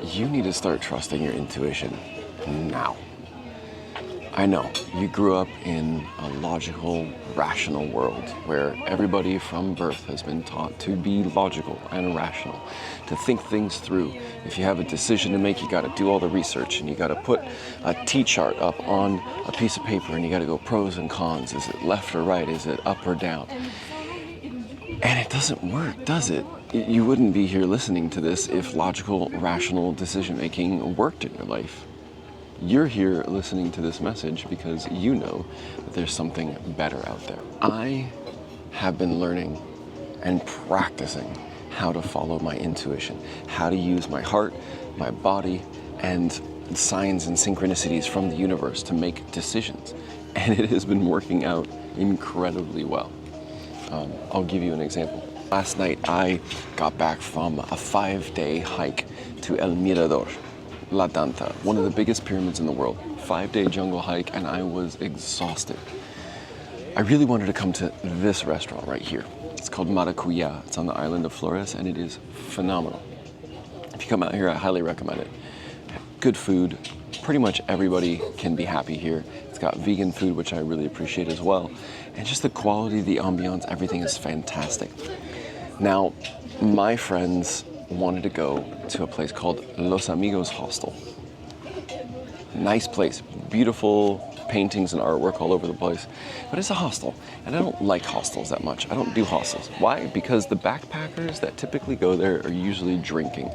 You need to start trusting your intuition now. I know you grew up in a logical, rational world where everybody from birth has been taught to be logical and rational, to think things through. If you have a decision to make, you got to do all the research and you got to put a T-chart up on a piece of paper and you got to go pros and cons. Is it left or right? Is it up or down? And it doesn't work, does it? You wouldn't be here listening to this if logical, rational decision-making worked in your life. You're here listening to this message because you know that there's something better out there. I have been learning and practicing how to follow my intuition, how to use my heart, my body, and signs and synchronicities from the universe to make decisions. And it has been working out incredibly well. I'll give you an example. Last night I got back from a 5-day hike to El Mirador, La Danta, one of the biggest pyramids in the world. 5-day jungle hike, and I was exhausted. I really wanted to come to this restaurant right here. It's called Maracuya. It's on the island of Flores, and it is phenomenal. If you come out here, I highly recommend it. Good food. Pretty much everybody can be happy here. It's got vegan food, which I really appreciate as well. And just the quality, the ambiance, everything is fantastic. Now, my friends wanted to go to a place called Los Amigos Hostel. Nice place, beautiful paintings and artwork all over the place, but it's a hostel, and I don't like hostels that much. I don't do hostels. Why? Because the backpackers that typically go there are usually drinking.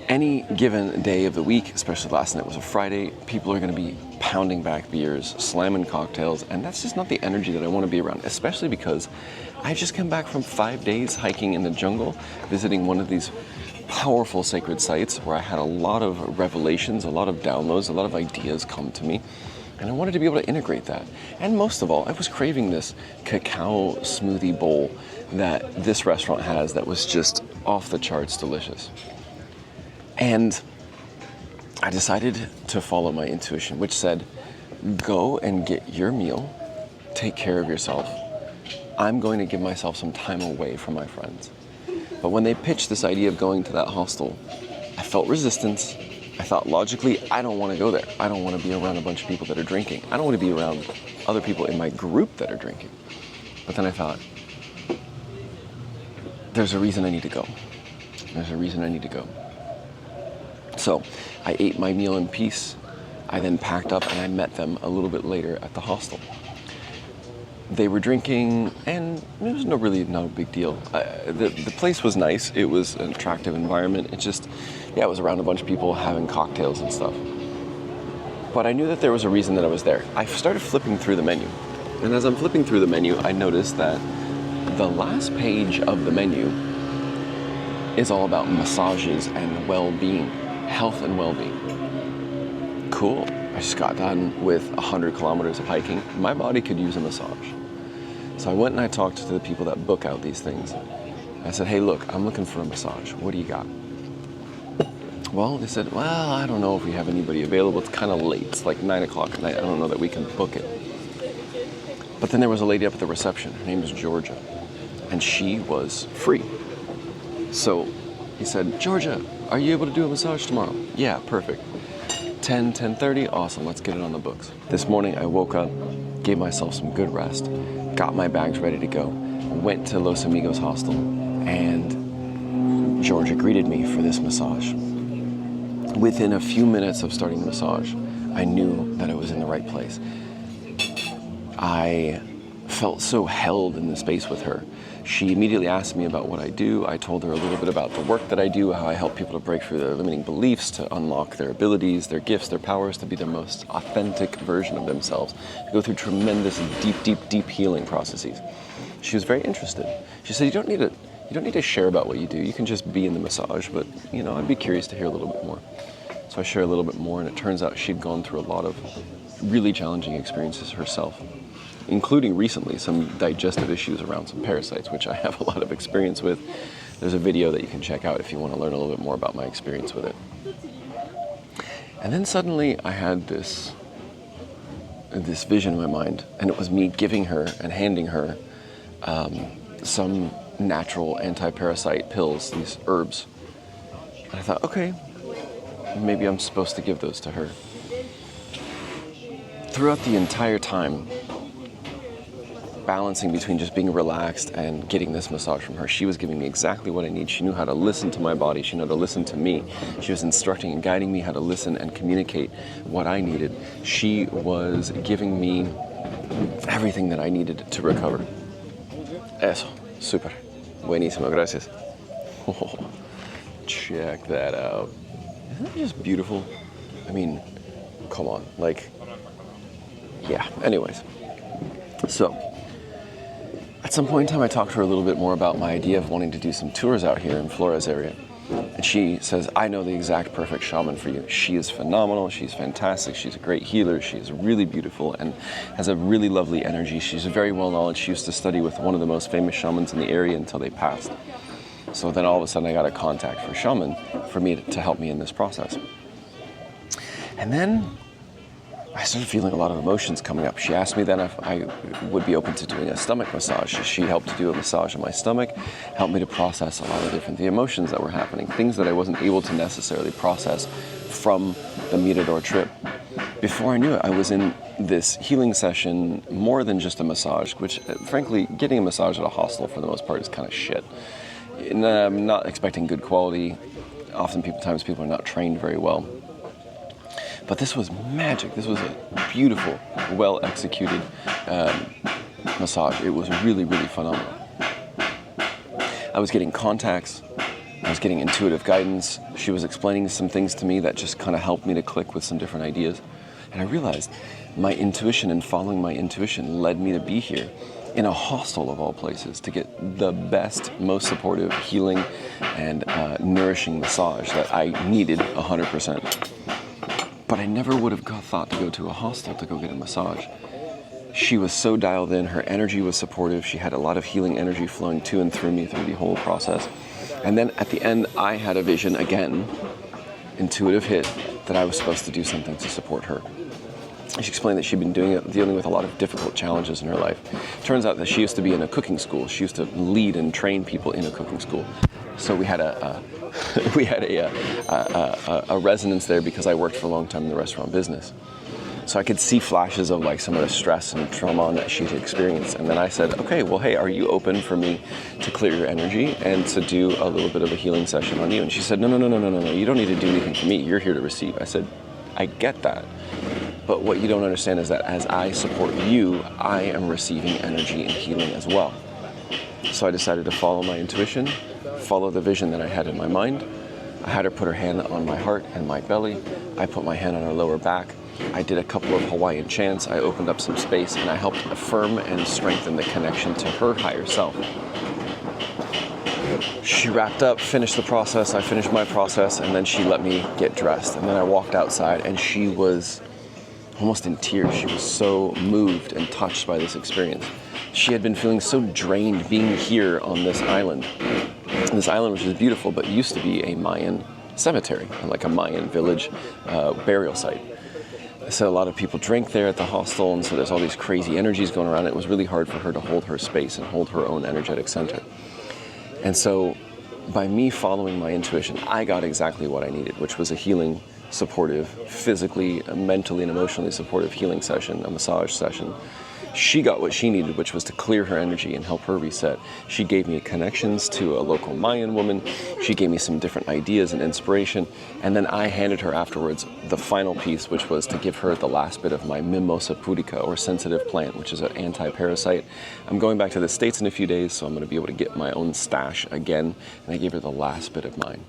Any given day of the week, especially last night was a Friday, people are going to be pounding back beers, slamming cocktails, and that's just not the energy that I want to be around, especially because I just come back from 5 days hiking in the jungle, visiting one of these powerful sacred sites where I had a lot of revelations, a lot of downloads, a lot of ideas come to me, and I wanted to be able to integrate that. And most of all, I was craving this cacao smoothie bowl that this restaurant has that was just off the charts delicious. And I decided to follow my intuition, which said, go and get your meal, take care of yourself. I'm going to give myself some time away from my friends. But when they pitched this idea of going to that hostel, I felt resistance. I thought logically, I don't want to go there. I don't want to be around a bunch of people that are drinking. I don't want to be around other people in my group that are drinking. But then I thought, there's a reason I need to go. There's a reason I need to go. So I ate my meal in peace. I then packed up and I met them a little bit later at the hostel. They were drinking, and it was not a big deal. The place was nice. It was an attractive environment. It just, it was around a bunch of people having cocktails and stuff. But I knew that there was a reason that I was there. I started flipping through the menu. And as I'm flipping through the menu, I noticed that the last page of the menu is all about massages and well-being, health and well-being. Cool. I just got done with 100 kilometers of hiking. My body could use a massage. So I went and I talked to the people that book out these things. I said, hey, look, I'm looking for a massage. What do you got? Well, they said, well, I don't know if we have anybody available. It's kind of late. It's like 9 o'clock at night. I don't know that we can book it. But then there was a lady up at the reception. Her name was Georgia. And she was free. So he said, Georgia, are you able to do a massage tomorrow? Yeah, perfect. 10:30, awesome, let's get it on the books. This morning I woke up, gave myself some good rest, got my bags ready to go, went to Los Amigos Hostel, and Georgia greeted me for this massage. Within a few minutes of starting the massage, I knew that I was in the right place. I felt so held in the space with her. She immediately asked me about what I do. I told her a little bit about the work that I do, how I help people to break through their limiting beliefs, to unlock their abilities, their gifts, their powers, to be their most authentic version of themselves, to go through tremendous, deep healing processes. She was very interested. She said, you don't need to share about what you do. You can just be in the massage, but I'd be curious to hear a little bit more. So I share a little bit more, and it turns out she'd gone through a lot of really challenging experiences herself, including recently some digestive issues around some parasites, which I have a lot of experience with. There's a video that you can check out if you want to learn a little bit more about my experience with it. And then suddenly I had this vision in my mind, and it was me giving her and handing her some natural anti-parasite pills, these herbs. And I thought, okay, maybe I'm supposed to give those to her. Throughout the entire time, balancing between just being relaxed and getting this massage from her, she was giving me exactly what I need. She knew how to listen to my body. She knew how to listen to me. She was instructing and guiding me how to listen and communicate what I needed. She was giving me everything that I needed to recover. Eso, super. Buenísimo, gracias. Oh, check that out. Isn't that just beautiful? I mean, come on, like, yeah, anyways. So, at some point in time, I talked to her a little bit more about my idea of wanting to do some tours out here in Flores area. And she says, I know the exact perfect shaman for you. She is phenomenal, she's fantastic, she's a great healer, she's really beautiful and has a really lovely energy. She's very well knowledge. She used to study with one of the most famous shamans in the area until they passed. So then all of a sudden I got a contact for a shaman for me to help me in this process. And then I started feeling a lot of emotions coming up. She asked me then if I would be open to doing a stomach massage. She helped to do a massage on my stomach, helped me to process a lot of the emotions that were happening, things that I wasn't able to necessarily process from the Mirador trip. Before I knew it, I was in this healing session more than just a massage, which frankly, getting a massage at a hostel for the most part is kind of shit. And I'm not expecting good quality. Oftentimes people are not trained very well. But this was magic. This was a beautiful, well-executed massage. It was really, really phenomenal. I was getting contacts. I was getting intuitive guidance. She was explaining some things to me that just kind of helped me to click with some different ideas. And I realized my intuition and following my intuition led me to be here in a hostel of all places to get the best, most supportive, healing, and nourishing massage that I needed 100%. But I never would have thought to go to a hostel to go get a massage. She was so dialed in, her energy was supportive, she had a lot of healing energy flowing to and through me through the whole process. And then at the end, I had a vision again, intuitive hit, that I was supposed to do something to support her. She explained that she'd been dealing with a lot of difficult challenges in her life. Turns out that she used to be in a cooking school. She used to lead and train people in a cooking school. So we had a resonance there because I worked for a long time in the restaurant business. So I could see flashes of like some of the stress and trauma that she'd experienced. And then I said, okay, well, hey, are you open for me to clear your energy and to do a little bit of a healing session on you? And she said, no, you don't need to do anything for me. You're here to receive. I said, I get that. But what you don't understand is that as I support you, I am receiving energy and healing as well. So I decided to follow my intuition, follow the vision that I had in my mind. I had her put her hand on my heart and my belly. I put my hand on her lower back. I did a couple of Hawaiian chants. I opened up some space and I helped affirm and strengthen the connection to her higher self. She wrapped up, finished the process. I finished my process, and then she let me get dressed. And then I walked outside and she was almost in tears. She was so moved and touched by this experience. She had been feeling so drained being here on this island. This island, which is beautiful, but used to be a Mayan cemetery, like a Mayan village burial site. So a lot of people drink there at the hostel, and so there's all these crazy energies going around. It was really hard for her to hold her space and hold her own energetic center. And so by me following my intuition, I got exactly what I needed, which was a healing, supportive, physically, mentally, and emotionally supportive healing session, a massage session. She got what she needed, which was to clear her energy and help her reset. She gave me connections to a local Mayan woman. She gave me some different ideas and inspiration. And then I handed her afterwards the final piece, which was to give her the last bit of my mimosa pudica, or sensitive plant, which is an anti-parasite. I'm going back to the States in a few days, so I'm going to be able to get my own stash again. And I gave her the last bit of mine.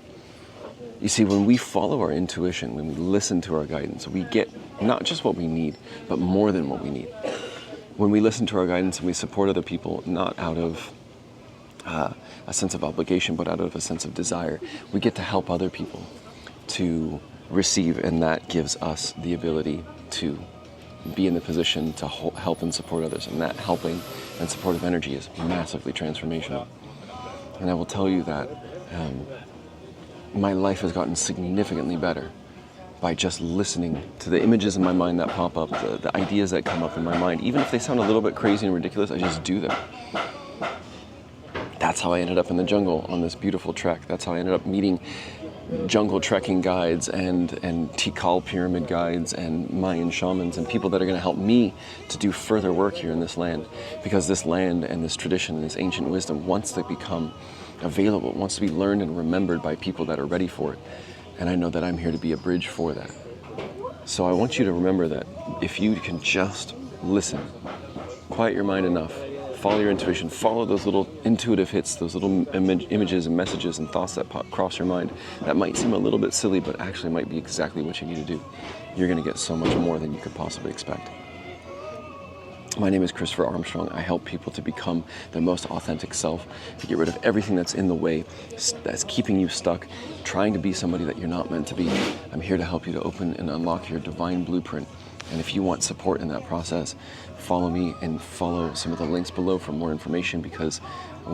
You see, when we follow our intuition, when we listen to our guidance, we get not just what we need, but more than what we need. When we listen to our guidance and we support other people, not out of a sense of obligation, but out of a sense of desire, we get to help other people to receive, and that gives us the ability to be in the position to help and support others. And that helping and supportive energy is massively transformational. And I will tell you that my life has gotten significantly better by just listening to the images in my mind that pop up, the ideas that come up in my mind. Even if they sound a little bit crazy and ridiculous, I just do them. That's how I ended up in the jungle on this beautiful trek. That's how I ended up meeting jungle trekking guides and Tikal pyramid guides and Mayan shamans and people that are going to help me to do further work here in this land, because this land and this tradition and this ancient wisdom wants to become available, wants to be learned and remembered by people that are ready for it. And I know that I'm here to be a bridge for that. So I want you to remember that if you can just listen, quiet your mind enough, follow your intuition, follow those little intuitive hits, those little images and messages and thoughts that cross your mind that might seem a little bit silly, but actually might be exactly what you need to do. You're going to get so much more than you could possibly expect. My name is Christopher Armstrong. I help people to become their most authentic self, to get rid of everything that's in the way, that's keeping you stuck, trying to be somebody that you're not meant to be. I'm here to help you to open and unlock your divine blueprint. And if you want support in that process, follow me and follow some of the links below for more information, because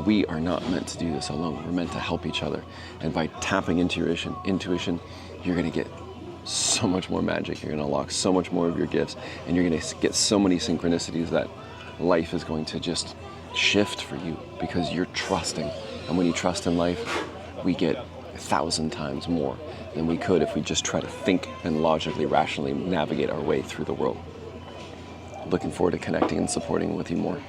we are not meant to do this alone. We're meant to help each other. And by tapping into your intuition, you're going to get so much more magic. You're going to unlock so much more of your gifts, and you're going to get so many synchronicities that life is going to just shift for you, because you're trusting. And when you trust in life, we get 1,000 times more than we could if we just try to think and logically, rationally navigate our way through the world. Looking forward to connecting and supporting with you more.